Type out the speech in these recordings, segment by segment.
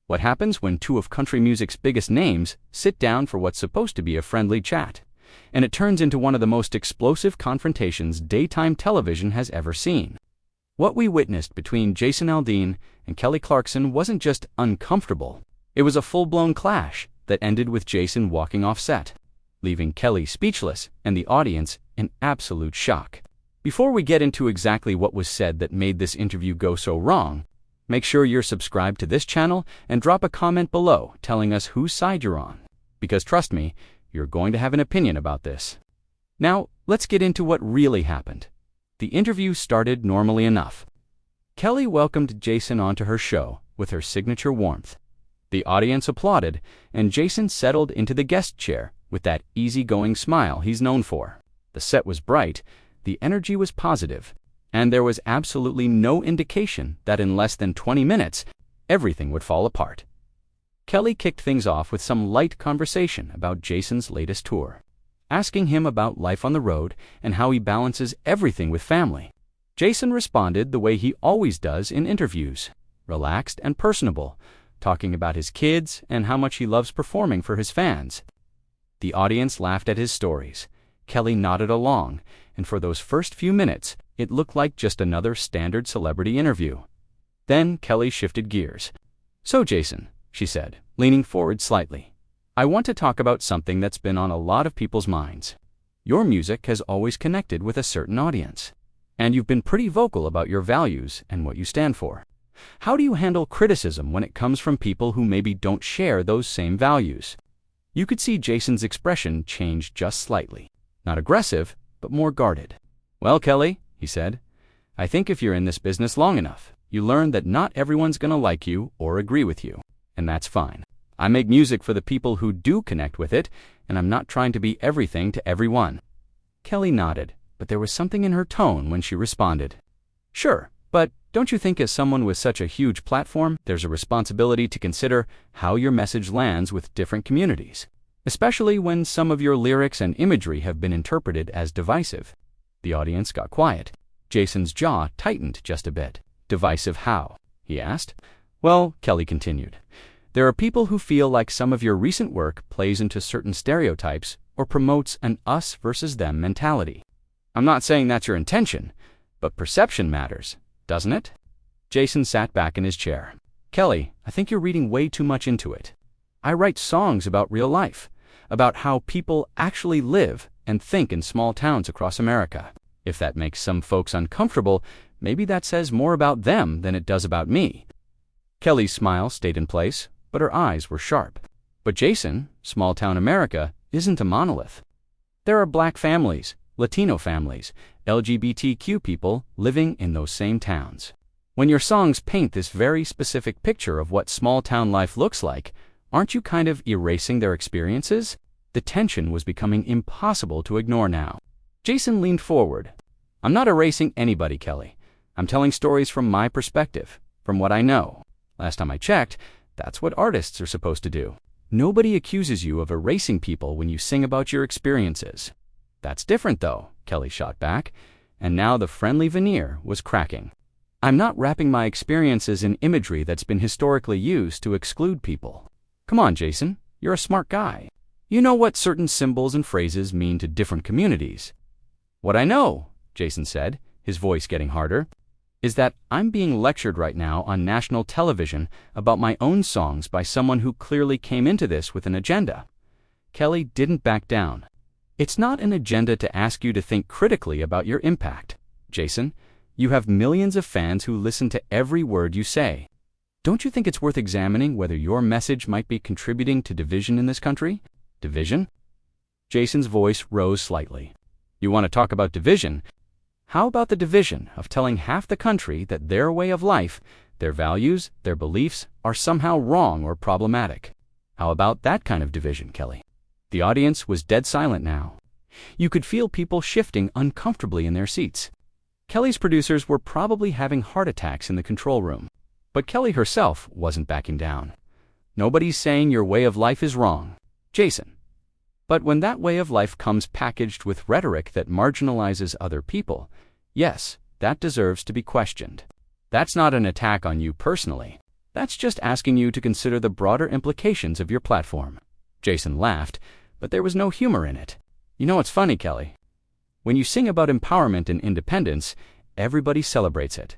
What happens when two of country music's biggest names sit down for what's supposed to be a friendly chat, and it turns into one of the most explosive confrontations daytime television has ever seen. What we witnessed between Jason Aldean and Kelly Clarkson wasn't just uncomfortable, it was a full-blown clash that ended with Jason walking off set, leaving Kelly speechless and the audience in absolute shock. Before we get into exactly what was said that made this interview go so wrong, make sure you're subscribed to this channel and drop a comment below telling us whose side you're on, because trust me, you're going to have an opinion about this. Now, let's get into what really happened. The interview started normally enough. Kelly welcomed Jason onto her show with her signature warmth. The audience applauded, and Jason settled into the guest chair with that easygoing smile he's known for. The set was bright, the energy was positive, and there was absolutely no indication that in less than 20 minutes, everything would fall apart. Kelly kicked things off with some light conversation about Jason's latest tour, asking him about life on the road and how he balances everything with family. Jason responded the way he always does in interviews, relaxed and personable, talking about his kids and how much he loves performing for his fans. The audience laughed at his stories. Kelly nodded along, and for those first few minutes, it looked like just another standard celebrity interview. Then Kelly shifted gears. "So, Jason," she said, leaning forward slightly, "I want to talk about something that's been on a lot of people's minds. Your music has always connected with a certain audience, and you've been pretty vocal about your values and what you stand for. How do you handle criticism when it comes from people who maybe don't share those same values?" You could see Jason's expression change just slightly. Not aggressive, but more guarded. "Well, Kelly," he said, "I think if you're in this business long enough, you learn that not everyone's gonna like you or agree with you, and that's fine. I make music for the people who do connect with it, and I'm not trying to be everything to everyone." Kelly nodded, but there was something in her tone when she responded. "Sure, but don't you think as someone with such a huge platform, there's a responsibility to consider how your message lands with different communities, especially when some of your lyrics and imagery have been interpreted as divisive?" The audience got quiet. Jason's jaw tightened just a bit. "Divisive how?" he asked. "Well," Kelly continued, "there are people who feel like some of your recent work plays into certain stereotypes or promotes an us versus them mentality. I'm not saying that's your intention, but perception matters, doesn't it?" Jason sat back in his chair. "Kelly, I think you're reading way too much into it. I write songs about real life, about how people actually live and think in small towns across America. If that makes some folks uncomfortable, maybe that says more about them than it does about me." Kelly's smile stayed in place, but her eyes were sharp. "But Jason, small-town America isn't a monolith. There are Black families, Latino families, LGBTQ people living in those same towns. When your songs paint this very specific picture of what small-town life looks like, aren't you kind of erasing their experiences?" The tension was becoming impossible to ignore now. Jason leaned forward. "I'm not erasing anybody, Kelly. I'm telling stories from my perspective, from what I know. Last time I checked, that's what artists are supposed to do. Nobody accuses you of erasing people when you sing about your experiences." "That's different, though," Kelly shot back, and now the friendly veneer was cracking. "I'm not wrapping my experiences in imagery that's been historically used to exclude people. Come on, Jason, you're a smart guy. You know what certain symbols and phrases mean to different communities." "What I know," Jason said, his voice getting harder, "is that I'm being lectured right now on national television about my own songs by someone who clearly came into this with an agenda." Kelly didn't back down. "It's not an agenda to ask you to think critically about your impact. Jason, you have millions of fans who listen to every word you say. Don't you think it's worth examining whether your message might be contributing to division in this country?" "Division?" Jason's voice rose slightly. "You want to talk about division? How about the division of telling half the country that their way of life, their values, their beliefs are somehow wrong or problematic? How about that kind of division, Kelly?" The audience was dead silent now. You could feel people shifting uncomfortably in their seats. Kelly's producers were probably having heart attacks in the control room, but Kelly herself wasn't backing down. "Nobody's saying your way of life is wrong, Jason. But when that way of life comes packaged with rhetoric that marginalizes other people, yes, that deserves to be questioned. That's not an attack on you personally. That's just asking you to consider the broader implications of your platform. Jason laughed, but there was no humor in it. You know what's funny, Kelly? When you sing about empowerment and independence, everybody celebrates it.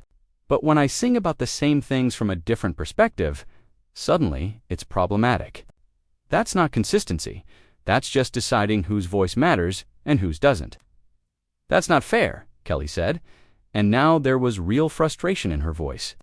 But when I sing about the same things from a different perspective, suddenly it's problematic. That's not consistency. That's just deciding whose voice matters and whose doesn't. That's not fair, Kelly said, and now there was real frustration in her voice.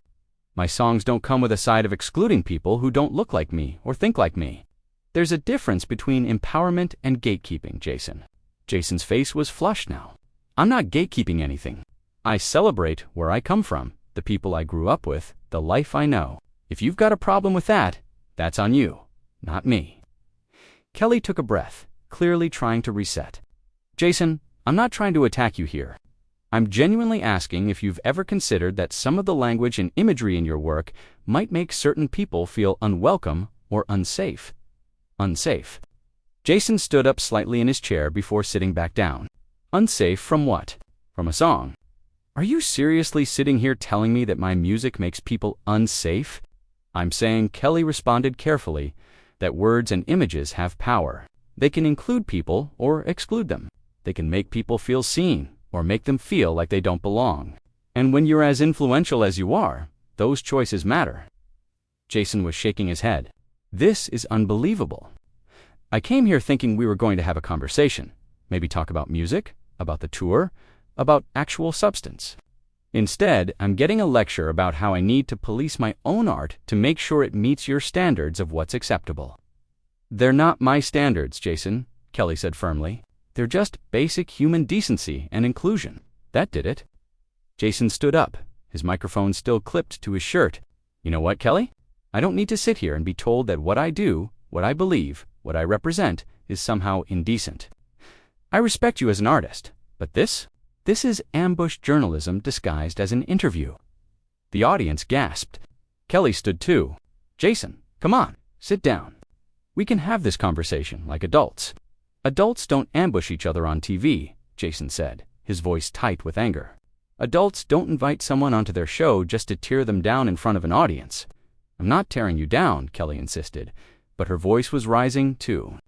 My songs don't come with a side of excluding people who don't look like me or think like me. There's a difference between empowerment and gatekeeping, Jason. Jason's face was flushed now. I'm not gatekeeping anything. I celebrate where I come from, the people I grew up with, the life I know. If you've got a problem with that, that's on you, not me. Kelly took a breath, clearly trying to reset. Jason, I'm not trying to attack you here. I'm genuinely asking if you've ever considered that some of the language and imagery in your work might make certain people feel unwelcome or unsafe. Unsafe. Jason stood up slightly in his chair before sitting back down. Unsafe from what? From a song. Are you seriously sitting here telling me that my music makes people unsafe? I'm saying, Kelly responded carefully, that words and images have power. They can include people or exclude them. They can make people feel seen or make them feel like they don't belong. And when you're as influential as you are, those choices matter. Jason was shaking his head. This is unbelievable. I came here thinking we were going to have a conversation, maybe talk about music, about the tour, about actual substance. Instead, I'm getting a lecture about how I need to police my own art to make sure it meets your standards of what's acceptable. They're not my standards, Jason, Kelly said firmly. They're just basic human decency and inclusion. That did it. Jason stood up, his microphone still clipped to his shirt. You know what, Kelly? I don't need to sit here and be told that what I do, what I believe, what I represent is somehow indecent. I respect you as an artist, but this is ambush journalism disguised as an interview. The audience gasped. Kelly stood too. Jason, come on, sit down. We can have this conversation like adults. Adults don't ambush each other on TV, Jason said, his voice tight with anger. Adults don't invite someone onto their show just to tear them down in front of an audience. I'm not tearing you down, Kelly insisted, but her voice was rising too.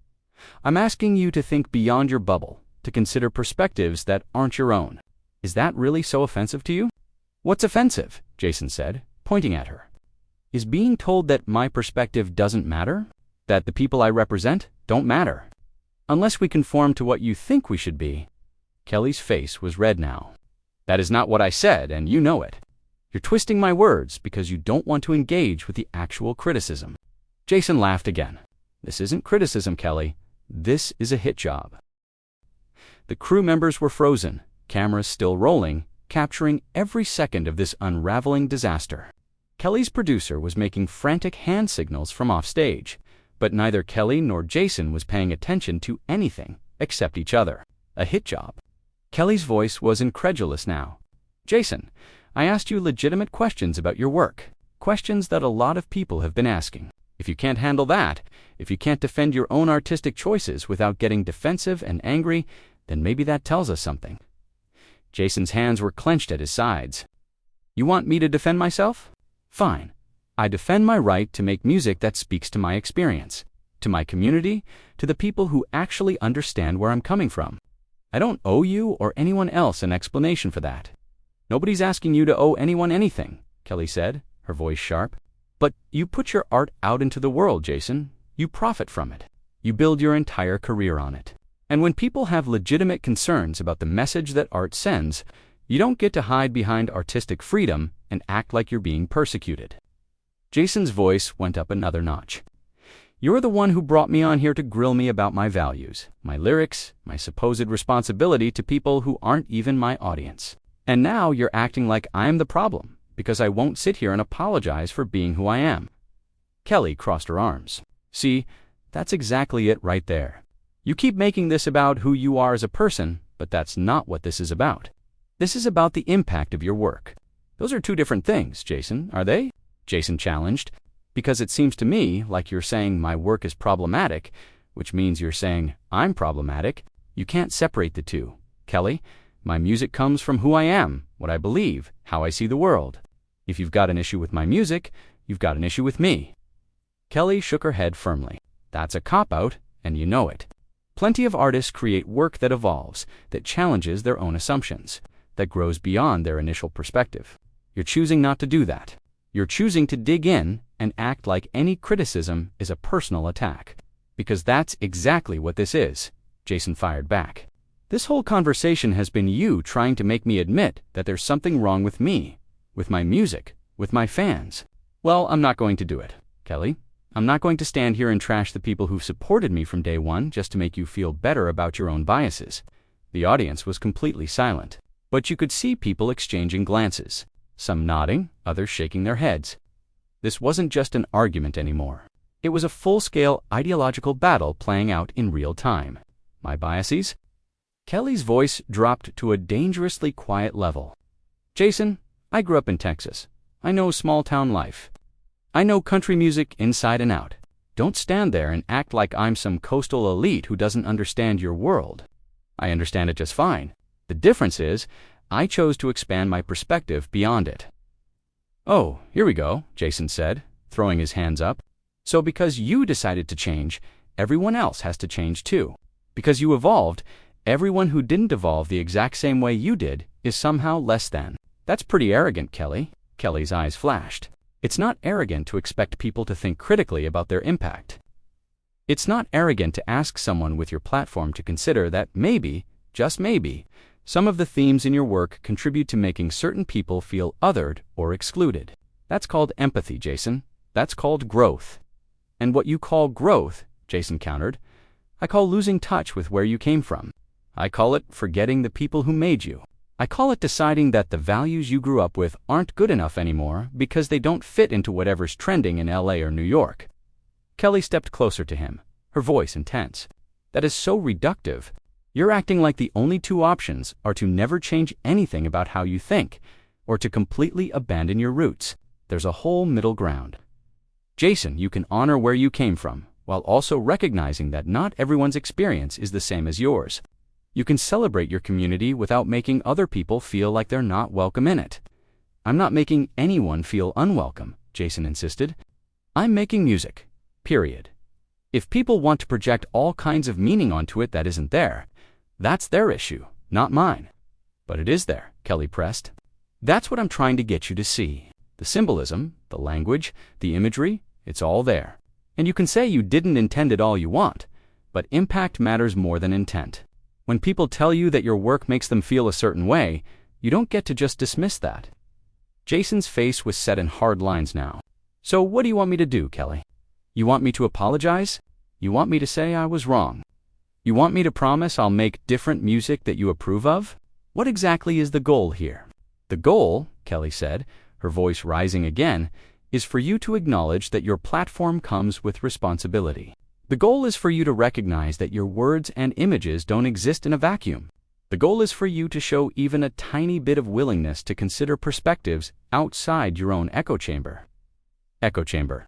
I'm asking you to think beyond your bubble, to consider perspectives that aren't your own. Is that really so offensive to you? What's offensive? Jason said, pointing at her. Is being told that my perspective doesn't matter? That the people I represent don't matter? Unless we conform to what you think we should be. Kelly's face was red now. That is not what I said, and you know it. You're twisting my words because you don't want to engage with the actual criticism. Jason laughed again. This isn't criticism, Kelly. This is a hit job. The crew members were frozen, cameras still rolling, capturing every second of this unraveling disaster. Kelly's producer was making frantic hand signals from offstage, but neither Kelly nor Jason was paying attention to anything except each other. A hit job. Kelly's voice was incredulous now. Jason, I asked you legitimate questions about your work, questions that a lot of people have been asking. If you can't handle that, if you can't defend your own artistic choices without getting defensive and angry, then maybe that tells us something. Jason's hands were clenched at his sides. You want me to defend myself? Fine. I defend my right to make music that speaks to my experience, to my community, to the people who actually understand where I'm coming from. I don't owe you or anyone else an explanation for that. Nobody's asking you to owe anyone anything, Kelly said, her voice sharp. But you put your art out into the world, Jason. You profit from it. You build your entire career on it. And when people have legitimate concerns about the message that art sends, you don't get to hide behind artistic freedom and act like you're being persecuted. Jason's voice went up another notch. You're the one who brought me on here to grill me about my values, my lyrics, my supposed responsibility to people who aren't even my audience. And now you're acting like I'm the problem, because I won't sit here and apologize for being who I am. Kelly crossed her arms. See, that's exactly it right there. You keep making this about who you are as a person, but that's not what this is about. This is about the impact of your work. Those are two different things, Jason, are they? Jason challenged, because it seems to me like you're saying my work is problematic, which means you're saying I'm problematic. You can't separate the two. Kelly, my music comes from who I am, what I believe, how I see the world. If you've got an issue with my music, You've got an issue with me." Kelly shook her head firmly. "That's a cop-out, and you know it. Plenty of artists create work that evolves, that challenges their own assumptions, that grows beyond their initial perspective. You're choosing not to do that. You're choosing to dig in and act like any criticism is a personal attack. Because that's exactly what this is," Jason fired back. "This whole conversation has been you trying to make me admit that there's something wrong with me, with my music, with my fans. Well, I'm not going to do it, Kelly. I'm not going to stand here and trash the people who've supported me from day one just to make you feel better about your own biases." The audience was completely silent, but you could see people exchanging glances, some nodding, others shaking their heads. This wasn't just an argument anymore. It was a full-scale ideological battle playing out in real time. My biases? Kelly's voice dropped to a dangerously quiet level. "Jason, I grew up in Texas. I know small-town life. I know country music inside and out. Don't stand there and act like I'm some coastal elite who doesn't understand your world. I understand it just fine. The difference is, I chose to expand my perspective beyond it." "Oh, here we go," Jason said, throwing his hands up. "So because you decided to change, everyone else has to change too. Because you evolved, everyone who didn't evolve the exact same way you did is somehow less than. That's pretty arrogant, Kelly." Kelly's eyes flashed. "It's not arrogant to expect people to think critically about their impact. It's not arrogant to ask someone with your platform to consider that maybe, just maybe, some of the themes in your work contribute to making certain people feel othered or excluded. That's called empathy, Jason. That's called growth." "And what you call growth," Jason countered, "I call losing touch with where you came from. I call it forgetting the people who made you. I call it deciding that the values you grew up with aren't good enough anymore because they don't fit into whatever's trending in LA or New York." Kelly stepped closer to him, her voice intense. "That is so reductive. You're acting like the only two options are to never change anything about how you think, or to completely abandon your roots. There's a whole middle ground. Jason, you can honor where you came from, while also recognizing that not everyone's experience is the same as yours. You can celebrate your community without making other people feel like they're not welcome in it." "I'm not making anyone feel unwelcome," Jason insisted. "I'm making music. Period. If people want to project all kinds of meaning onto it that isn't there, that's their issue, not mine." "But it is there," Kelly pressed. "That's what I'm trying to get you to see. The symbolism, the language, the imagery, it's all there. And you can say you didn't intend it all you want, but impact matters more than intent. When people tell you that your work makes them feel a certain way, you don't get to just dismiss that." Jason's face was set in hard lines now. "So what do you want me to do, Kelly? You want me to apologize? You want me to say I was wrong? You want me to promise I'll make different music that you approve of? What exactly is the goal here?" "The goal," Kelly said, her voice rising again, "is for you to acknowledge that your platform comes with responsibility. The goal is for you to recognize that your words and images don't exist in a vacuum. The goal is for you to show even a tiny bit of willingness to consider perspectives outside your own echo chamber." Echo chamber.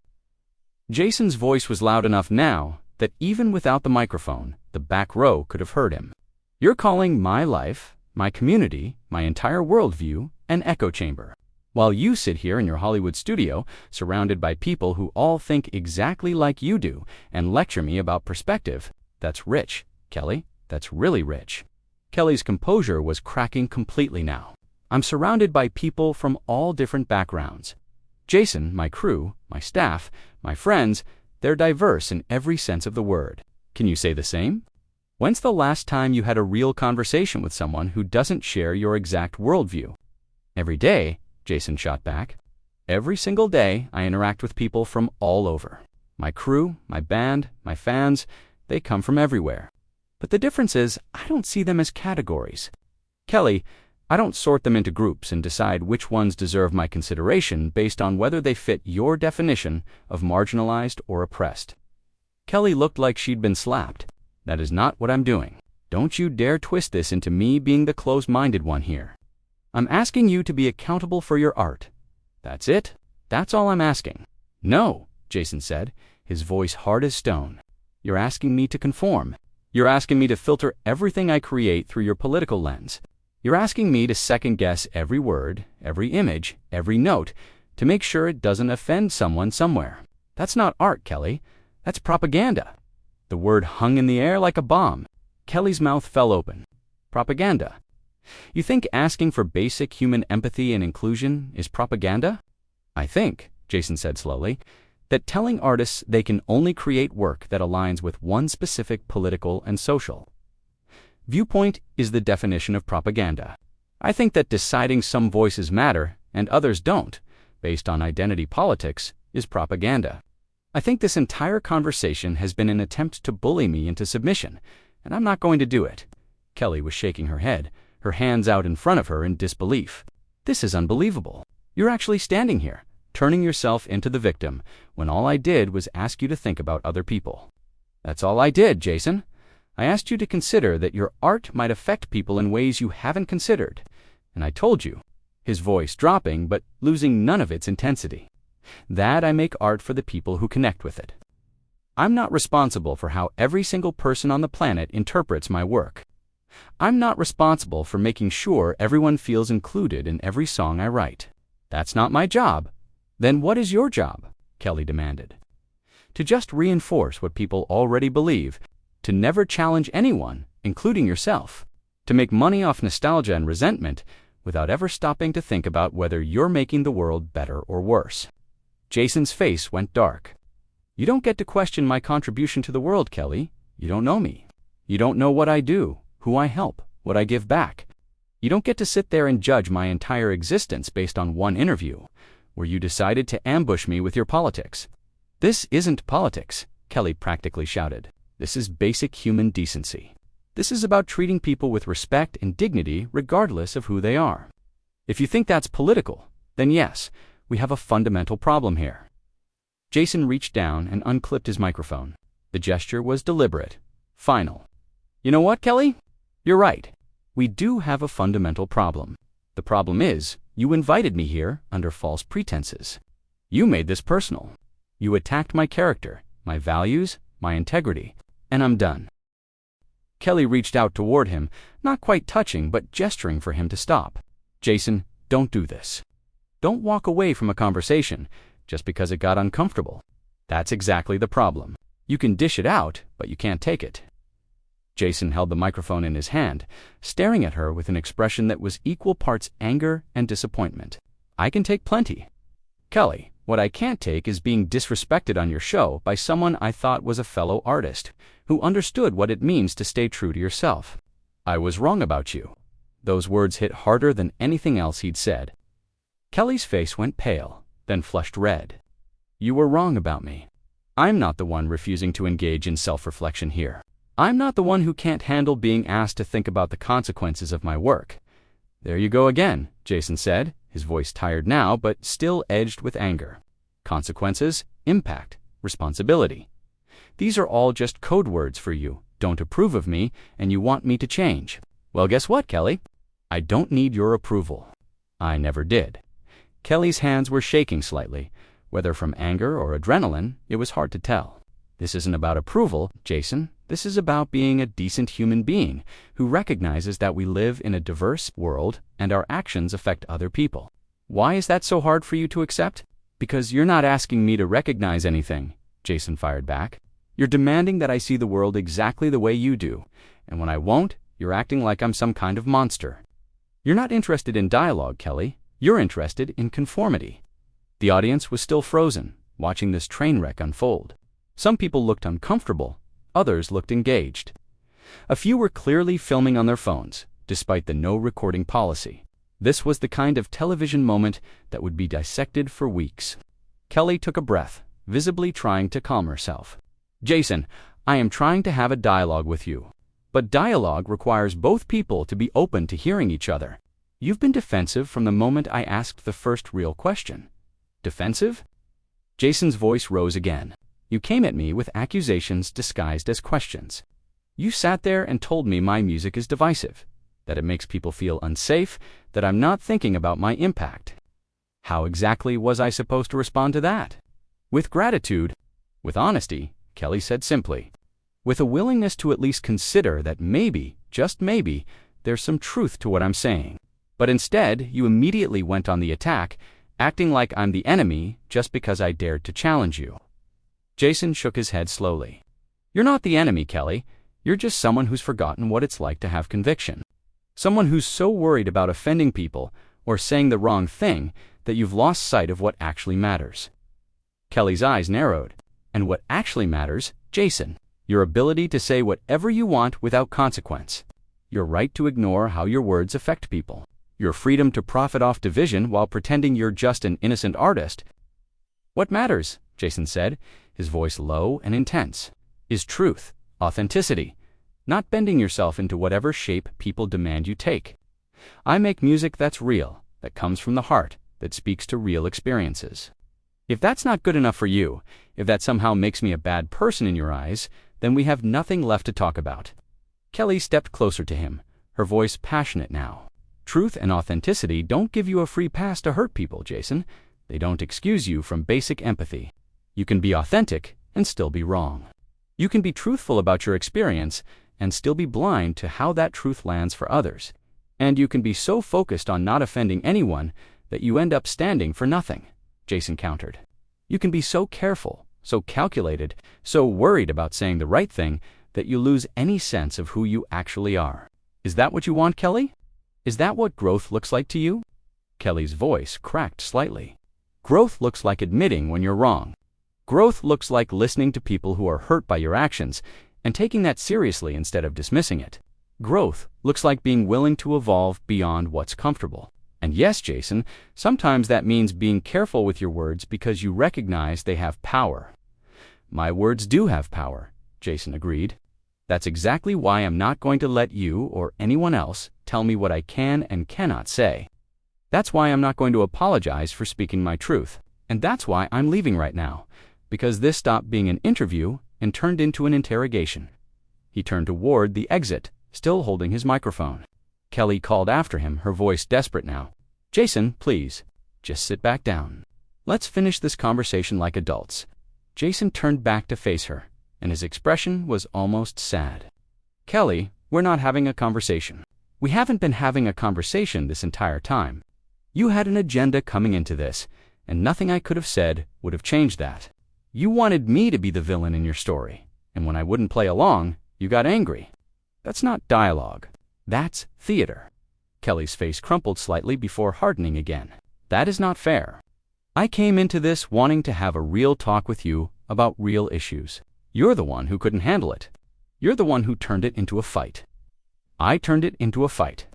Jason's voice was loud enough now that even without the microphone, the back row could have heard him. "You're calling my life, my community, my entire worldview an echo chamber. While you sit here in your Hollywood studio, surrounded by people who all think exactly like you do, and lecture me about perspective. That's rich, Kelly. That's really rich." Kelly's composure was cracking completely now. "I'm surrounded by people from all different backgrounds. Jason, my crew, my staff, my friends, they're diverse in every sense of the word. Can you say the same? When's the last time you had a real conversation with someone who doesn't share your exact worldview?" "Every day," Jason shot back. "Every single day I interact with people from all over. My crew, my band, my fans, they come from everywhere. But the difference is, I don't see them as categories. Kelly, I don't sort them into groups and decide which ones deserve my consideration based on whether they fit your definition of marginalized or oppressed." Kelly looked like she'd been slapped. "That is not what I'm doing. Don't you dare twist this into me being the closed-minded one here. I'm asking you to be accountable for your art. That's it. That's all I'm asking." "No," Jason said, his voice hard as stone. "You're asking me to conform. You're asking me to filter everything I create through your political lens. You're asking me to second-guess every word, every image, every note, to make sure it doesn't offend someone somewhere. That's not art, Kelly. That's propaganda. The word hung in the air like a bomb. Kelly's mouth fell open. Propaganda. You think asking for basic human empathy and inclusion is propaganda? I think, Jason said slowly, that telling artists they can only create work that aligns with one specific political and social viewpoint is the definition of propaganda. I think that deciding some voices matter and others don't, based on identity politics, is propaganda. I think this entire conversation has been an attempt to bully me into submission, and I'm not going to do it. Kelly was shaking her head, her hands out in front of her in disbelief. This is unbelievable. You're actually standing here, turning yourself into the victim, when all I did was ask you to think about other people. That's all I did, Jason. I asked you to consider that your art might affect people in ways you haven't considered. And I told you, his voice dropping but losing none of its intensity, that I make art for the people who connect with it. I'm not responsible for how every single person on the planet interprets my work. I'm not responsible for making sure everyone feels included in every song I write. That's not my job. Then what is your job? Kelly demanded. To just reinforce what people already believe, to never challenge anyone, including yourself, to make money off nostalgia and resentment without ever stopping to think about whether you're making the world better or worse. Jason's face went dark. You don't get to question my contribution to the world, Kelly. You don't know me. You don't know what I do, who I help, what I give back. You don't get to sit there and judge my entire existence based on one interview, where you decided to ambush me with your politics. This isn't politics, Kelly practically shouted. This is basic human decency. This is about treating people with respect and dignity regardless of who they are. If you think that's political, then yes, we have a fundamental problem here. Jason reached down and unclipped his microphone. The gesture was deliberate, final. You know what, Kelly? You're right. We do have a fundamental problem. The problem is, you invited me here under false pretenses. You made this personal. You attacked my character, my values, my integrity, and I'm done. Kelly reached out toward him, not quite touching but gesturing for him to stop. Jason, don't do this. Don't walk away from a conversation just because it got uncomfortable. That's exactly the problem. You can dish it out, but you can't take it. Jason held the microphone in his hand, staring at her with an expression that was equal parts anger and disappointment. I can take plenty. Kelly, what I can't take is being disrespected on your show by someone I thought was a fellow artist, who understood what it means to stay true to yourself. I was wrong about you. Those words hit harder than anything else he'd said. Kelly's face went pale, then flushed red. You were wrong about me. I'm not the one refusing to engage in self-reflection here. I'm not the one who can't handle being asked to think about the consequences of my work. There you go again, Jason said, his voice tired now but still edged with anger. Consequences, impact, responsibility. These are all just code words for you. Don't approve of me, and you want me to change. Well, guess what, Kelly? I don't need your approval. I never did. Kelly's hands were shaking slightly. Whether from anger or adrenaline, it was hard to tell. This isn't about approval, Jason. This is about being a decent human being who recognizes that we live in a diverse world and our actions affect other people. Why is that so hard for you to accept? Because you're not asking me to recognize anything, Jason fired back. You're demanding that I see the world exactly the way you do, and when I won't, you're acting like I'm some kind of monster. You're not interested in dialogue, Kelly. You're interested in conformity. The audience was still frozen, watching this train wreck unfold. Some people looked uncomfortable. Others looked engaged. A few were clearly filming on their phones, despite the no recording policy. This was the kind of television moment that would be dissected for weeks. Kelly took a breath, visibly trying to calm herself. Jason, I am trying to have a dialogue with you. But dialogue requires both people to be open to hearing each other. You've been defensive from the moment I asked the first real question. Defensive? Jason's voice rose again. You came at me with accusations disguised as questions. You sat there and told me my music is divisive, that it makes people feel unsafe, that I'm not thinking about my impact. How exactly was I supposed to respond to that? With gratitude, with honesty, Kelly said simply. With a willingness to at least consider that maybe, just maybe, there's some truth to what I'm saying. But instead, you immediately went on the attack, acting like I'm the enemy just because I dared to challenge you." Jason shook his head slowly. "You're not the enemy, Kelly. You're just someone who's forgotten what it's like to have conviction. Someone who's so worried about offending people or saying the wrong thing that you've lost sight of what actually matters." Kelly's eyes narrowed. "And what actually matters, Jason? Your ability to say whatever you want without consequence. Your right to ignore how your words affect people. Your freedom to profit off division while pretending you're just an innocent artist." "What matters," Jason said, his voice low and intense, "is truth, authenticity, not bending yourself into whatever shape people demand you take. I make music that's real, that comes from the heart, that speaks to real experiences. If that's not good enough for you, if that somehow makes me a bad person in your eyes, then we have nothing left to talk about." Kelly stepped closer to him, her voice passionate now. "Truth and authenticity don't give you a free pass to hurt people, Jason. They don't excuse you from basic empathy. You can be authentic and still be wrong. You can be truthful about your experience and still be blind to how that truth lands for others. And you can be so focused on not offending anyone that you end up standing for nothing," Jason countered. "You can be so careful, so calculated, so worried about saying the right thing that you lose any sense of who you actually are. Is that what you want, Kelly? Is that what growth looks like to you?" Kelly's voice cracked slightly. "Growth looks like admitting when you're wrong. Growth looks like listening to people who are hurt by your actions and taking that seriously instead of dismissing it. Growth looks like being willing to evolve beyond what's comfortable. And yes, Jason, sometimes that means being careful with your words because you recognize they have power." "My words do have power," Jason agreed. "That's exactly why I'm not going to let you or anyone else tell me what I can and cannot say. That's why I'm not going to apologize for speaking my truth. And that's why I'm leaving right now, because this stopped being an interview and turned into an interrogation." He turned toward the exit, still holding his microphone. Kelly called after him, her voice desperate now. "Jason, please, just sit back down. Let's finish this conversation like adults." Jason turned back to face her, and his expression was almost sad. "Kelly, we're not having a conversation. We haven't been having a conversation this entire time. You had an agenda coming into this, and nothing I could have said would have changed that. You wanted me to be the villain in your story, and when I wouldn't play along, you got angry. That's not dialogue. That's theater." Kelly's face crumpled slightly before hardening again. "That is not fair. I came into this wanting to have a real talk with you about real issues. You're the one who couldn't handle it. You're the one who turned it into a fight." "I turned it into a fight."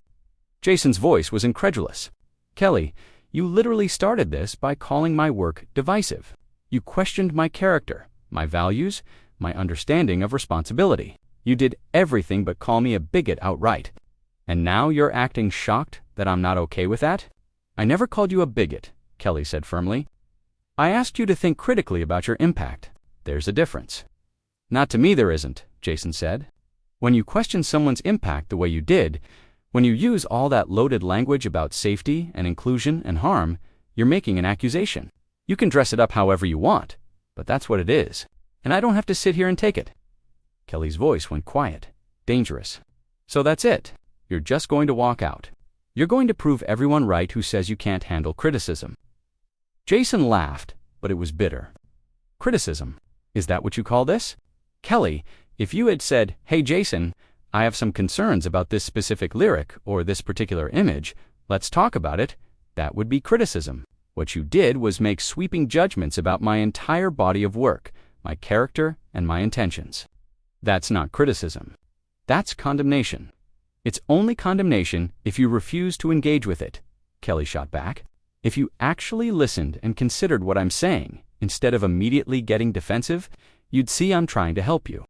Jason's voice was incredulous. "Kelly, you literally started this by calling my work divisive. You questioned my character, my values, my understanding of responsibility. You did everything but call me a bigot outright. And now you're acting shocked that I'm not okay with that?" "I never called you a bigot," Kelly said firmly. "I asked you to think critically about your impact. There's a difference." "Not to me there isn't," Jason said. "When you question someone's impact the way you did, when you use all that loaded language about safety and inclusion and harm, you're making an accusation. You can dress it up however you want, but that's what it is, and I don't have to sit here and take it." Kelly's voice went quiet, dangerous. "So that's it. You're just going to walk out. You're going to prove everyone right who says you can't handle criticism." Jason laughed, but it was bitter. "Criticism? Is that what you call this? Kelly, if you had said, 'Hey Jason, I have some concerns about this specific lyric or this particular image, let's talk about it,' that would be criticism. What you did was make sweeping judgments about my entire body of work, my character, and my intentions. That's not criticism. That's condemnation. It's only condemnation if you refuse to engage with it," Kelly shot back. "If you actually listened and considered what I'm saying, instead of immediately getting defensive, you'd see I'm trying to help you.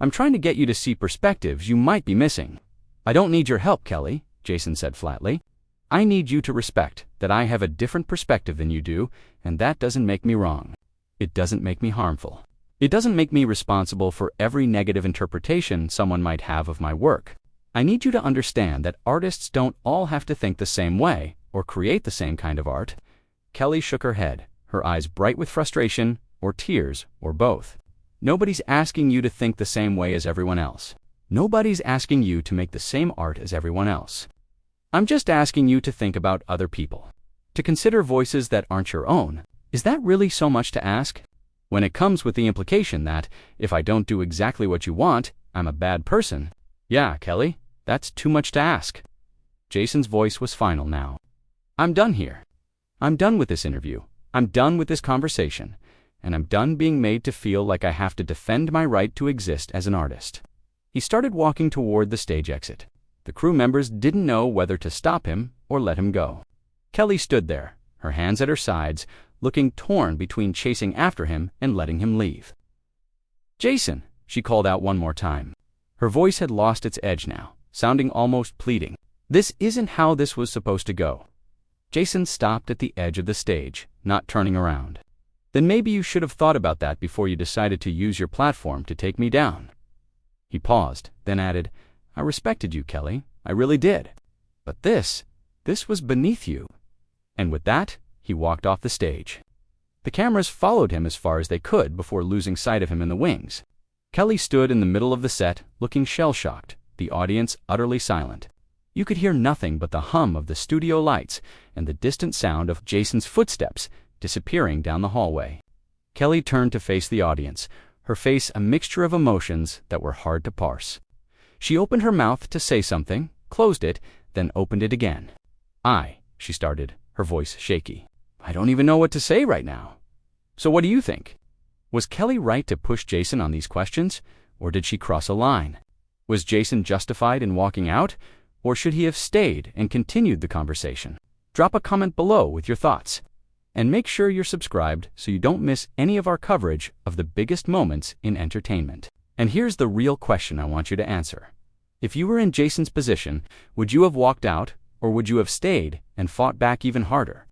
I'm trying to get you to see perspectives you might be missing." "I don't need your help, Kelly," Jason said flatly. "I need you to respect that I have a different perspective than you do, and that doesn't make me wrong. It doesn't make me harmful. It doesn't make me responsible for every negative interpretation someone might have of my work. I need you to understand that artists don't all have to think the same way or create the same kind of art." Kelly shook her head, her eyes bright with frustration or tears or both. "Nobody's asking you to think the same way as everyone else. Nobody's asking you to make the same art as everyone else. I'm just asking you to think about other people. To consider voices that aren't your own, is that really so much to ask? When it comes with the implication that, if I don't do exactly what you want, I'm a bad person. Yeah, Kelly, that's too much to ask. Jason's voice was final now. I'm done here. I'm done with this interview. I'm done with this conversation. And I'm done being made to feel like I have to defend my right to exist as an artist. He started walking toward the stage exit. The crew members didn't know whether to stop him or let him go. Kelly stood there, her hands at her sides, looking torn between chasing after him and letting him leave. Jason, she called out one more time. Her voice had lost its edge now, sounding almost pleading. This isn't how this was supposed to go. Jason stopped at the edge of the stage, not turning around. Then maybe you should have thought about that before you decided to use your platform to take me down. He paused, then added, I respected you, Kelly. I really did. But this was beneath you. And with that, he walked off the stage. The cameras followed him as far as they could before losing sight of him in the wings. Kelly stood in the middle of the set, looking shell-shocked, the audience utterly silent. You could hear nothing but the hum of the studio lights and the distant sound of Jason's footsteps disappearing down the hallway. Kelly turned to face the audience, her face a mixture of emotions that were hard to parse. She opened her mouth to say something, closed it, then opened it again. She started, her voice shaky. I don't even know what to say right now. So what do you think? Was Kelly right to push Jason on these questions, or did she cross a line? Was Jason justified in walking out, or should he have stayed and continued the conversation? Drop a comment below with your thoughts. And make sure you're subscribed so you don't miss any of our coverage of the biggest moments in entertainment. And here's the real question I want you to answer. If you were in Jason's position, would you have walked out, or would you have stayed and fought back even harder?